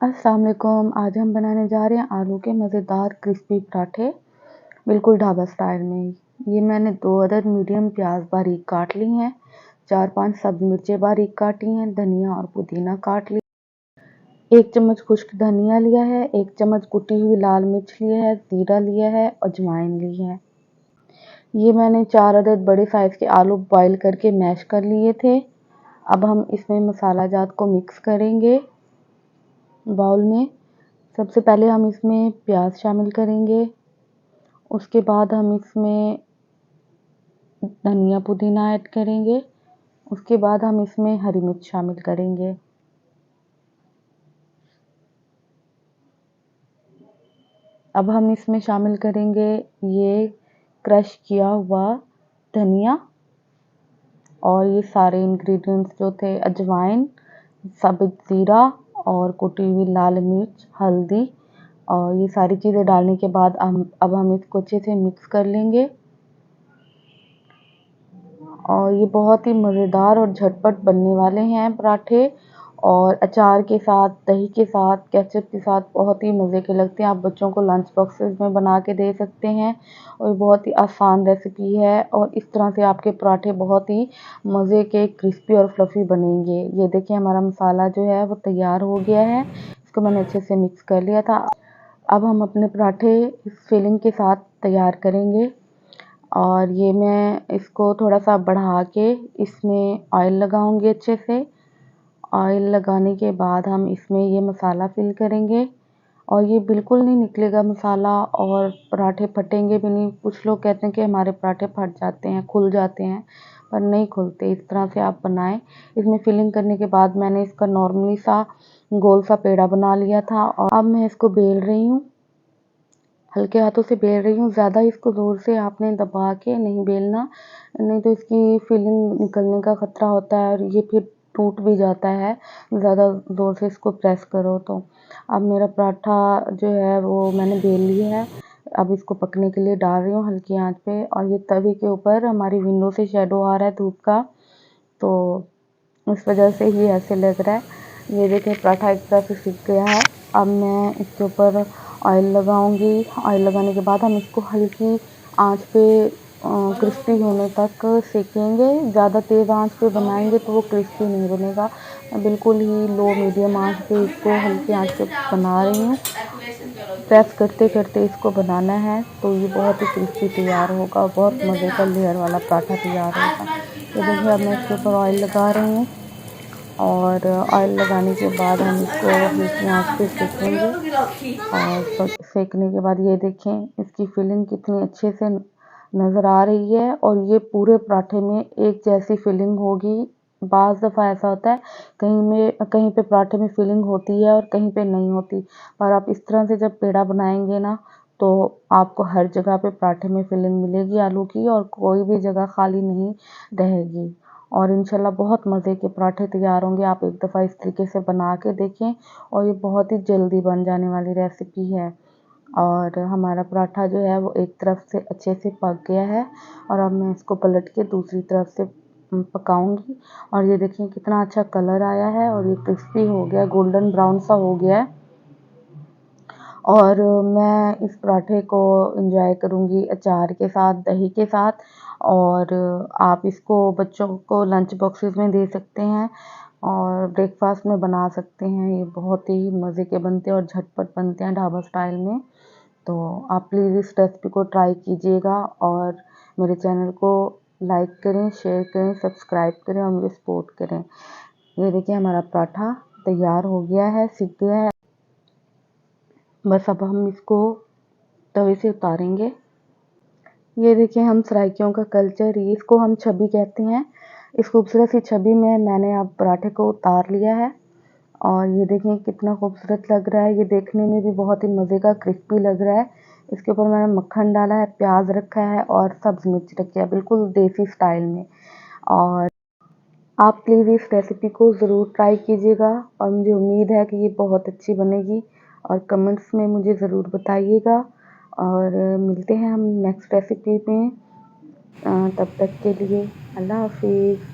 अस्सलाम वालेकुम। आज हम बनाने जा रहे हैं आलू के मज़ेदार क्रिस्पी पराठे, बिल्कुल ढाबा स्टाइल में। ये मैंने 2 अदद मीडियम प्याज बारीक काट ली हैं, 4-5 सब्ज़ मिर्चें बारीक काटी हैं, धनिया और पुदीना काट लिया, 1 चम्मच खुश्क धनिया लिया है, 1 चम्मच कुटी हुई लाल मिर्च लिया है, ज़ीरा लिया है, अजवाइन ली है। ये मैंने 4 अदद बड़े साइज़ के आलू बॉयल करके मैश कर लिए थे। अब हम इसमें मसाला जात को मिक्स करेंगे बाउल में। सबसे पहले हम इसमें प्याज शामिल करेंगे, उसके बाद हम इसमें धनिया पुदीना ऐड करेंगे, उसके बाद हम इसमें हरी मिर्च शामिल करेंगे। अब हम इसमें शामिल करेंगे ये क्रश किया हुआ धनिया और ये सारे इंग्रेडिएंट्स जो थे अजवाइन, साबुत ज़ीरा और कुटी हुई लाल मिर्च, हल्दी और ये सारी चीज़ें डालने के बाद अब हम इसको अच्छे से मिक्स कर लेंगे। और ये बहुत ही मज़ेदार और झटपट बनने वाले हैं पराठे, और अचार के साथ, दही के साथ, केचप के साथ बहुत ही मज़े के लगते हैं। आप बच्चों को लंच बॉक्सेस में बना के दे सकते हैं और बहुत ही आसान रेसिपी है, और इस तरह से आपके पराठे बहुत ही मज़े के क्रिस्पी और फ्लफ़ी बनेंगे। ये देखिए हमारा मसाला जो है वो तैयार हो गया है, इसको मैंने अच्छे से मिक्स कर लिया था। अब हम अपने पराठे इस फिलिंग के साथ तैयार करेंगे, और ये मैं इसको थोड़ा सा बढ़ा के इसमें ऑयल लगाऊंगी अच्छे से। ऑयल लगाने के बाद हम इसमें ये मसाला फिल करेंगे, और ये बिल्कुल नहीं निकलेगा मसाला, और पराठे फटेंगे भी नहीं। कुछ लोग कहते हैं कि हमारे पराठे फट जाते हैं, खुल जाते हैं, पर नहीं खुलते। इस तरह से आप बनाएं। इसमें फिलिंग करने के बाद मैंने इसका नॉर्मली सा गोल सा पेड़ा बना लिया था, और अब मैं इसको बेल रही हूँ, हल्के हाथों से बेल रही हूँ। ज़्यादा इसको ज़ोर से आपने दबा के नहीं बेलना, नहीं तो इसकी फिलिंग निकलने का ख़तरा होता है, और ये फिर टूट भी जाता है ज़्यादा ज़ोर से इसको प्रेस करो तो। अब मेरा पराठा जो है वो मैंने बेल लिया है, अब इसको पकने के लिए डाल रही हूँ हल्की आंच पे। और ये तवे के ऊपर हमारी विंडो से शेडो आ रहा है धूप का, तो इस वजह से ही ऐसे लग रहा है। ये देखें पराठा एक तरह से सिक गया है। अब मैं इसके ऊपर ऑयल लगाऊंगी। ऑयल लगाने के बाद हम इसको हल्की आंच पे क्रिस्पी होने तक सेकेंगे। ज़्यादा तेज़ आंच पे बनाएंगे तो वो क्रिस्पी नहीं बनेगा। बिल्कुल ही लो मीडियम आंच पे इसको हल्की आंच पे बना रही हूँ। प्रेस करते करते इसको बनाना है, तो ये बहुत ही क्रिस्पी तैयार होगा, बहुत मज़े का लेयर वाला पराठा तैयार होगा। तो देखिए अब मैं इसके ऊपर ऑयल लगा रही हूँ, और ऑयल लगाने के बाद हम इसको हल्की आंच पे सेकेंगे। और सेकने के बाद ये देखें इसकी फिलिंग कितनी अच्छे से नज़र आ रही है, और ये पूरे पराठे में एक जैसी फिलिंग होगी। बाज़ दफ़ा ऐसा होता है कहीं पे पराठे में फिलिंग होती है और कहीं पे नहीं होती, पर आप इस तरह से जब पेड़ा बनाएंगे ना, तो आपको हर जगह पे पराठे में फिलिंग मिलेगी आलू की, और कोई भी जगह खाली नहीं रहेगी। और इंशाल्लाह बहुत मज़े के पराठे तैयार होंगे। आप एक दफ़ा इस तरीके से बना के देखें, और ये बहुत ही जल्दी बन जाने वाली रेसिपी है। और हमारा पराठा जो है वो एक तरफ से अच्छे से पक गया है, और अब मैं इसको पलट के दूसरी तरफ से पकाऊंगी। और ये देखिए कितना अच्छा कलर आया है, और ये क्रिस्पी हो गया, गोल्डन ब्राउन सा हो गया है। और मैं इस पराठे को एंजॉय करूँगी अचार के साथ, दही के साथ, और आप इसको बच्चों को लंच बॉक्सेस में दे सकते हैं और ब्रेकफास्ट में बना सकते हैं। ये बहुत ही मज़े के बनते हैं और झटपट बनते हैं ढाबा स्टाइल में। तो आप प्लीज़ इस रेसिपी को ट्राई कीजिएगा, और मेरे चैनल को लाइक करें, शेयर करें, सब्सक्राइब करें और मुझे सपोर्ट करें। ये देखिए हमारा पराठा तैयार हो गया है, सिक गया है। बस अब हम इसको तवे से उतारेंगे। ये देखिए हम सराइकियों का कल्चर, इसको हम छबी कहते हैं। इस खूबसूरत सी छबी में मैंने अब पराठे को उतार लिया है, और ये देखें कितना खूबसूरत लग रहा है। ये देखने में भी बहुत ही मज़े का क्रिस्पी लग रहा है। इसके ऊपर मैंने मक्खन डाला है, प्याज रखा है और सब्ज़ मिर्च रखी है, बिल्कुल देसी स्टाइल में। और आप प्लीज़ इस रेसिपी को ज़रूर ट्राई कीजिएगा, और मुझे उम्मीद है कि ये बहुत अच्छी बनेगी, और कमेंट्स में मुझे ज़रूर बताइएगा। और मिलते हैं हम नेक्स्ट रेसिपी में। तब तक के लिए अल्लाह हाफिज़।